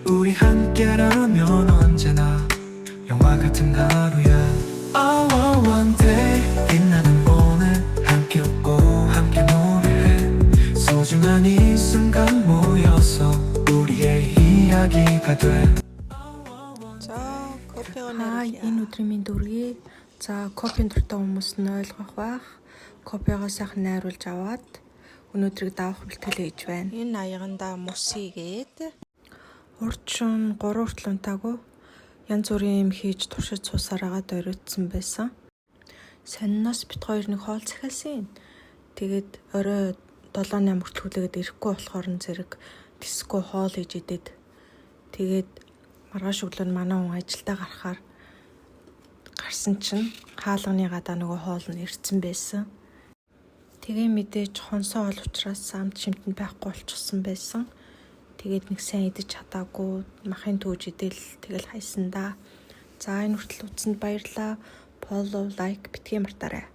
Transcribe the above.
우리 함께라면 언제나 영화 같은 하루야. Oh, one day 빛나는 오늘 함께 웃고 함께 노래해. 소중한 이 순간 모여서 우리의 이야기가 돼. За, кофего Энэ өдрийн минь дүргий. За, кофеийн дуртай хүмүүс нь ойлгох байх. Кофегоо сайхан найруулж аваад өнөөдрийг давах бэлтгэл хийж байна. Энэ аяганда мөсийгээд Урчин 3 хүртэл унтаагүй. Янз бүрийн юм хийж туршиж суусараагаад оройтсан байсан. Сонноос бит хоёр нэг хоол захиалсан. Тэгээд орой 7-8 хүртэл хүлээгээд ирэхгүй болохоор зэрэг диско хоол хийж идэд. Тэгээд маргааш өглөө манай хүн ажилдаа гарахаар гарсан чинь хаалганы гадаа нөгөө хоол нь ирцэн байсан. Тэгээ мэдээж хонсоо ол учраас самт шимтэн байхгүй болчихсон байсан. Тэгээд нэг сайн идэж чадаагүй махын түүж идэл тэгэл хайсан да. За энэ хүртэл үзсэнд баярлалаа. Follow, like битгий мартаарай.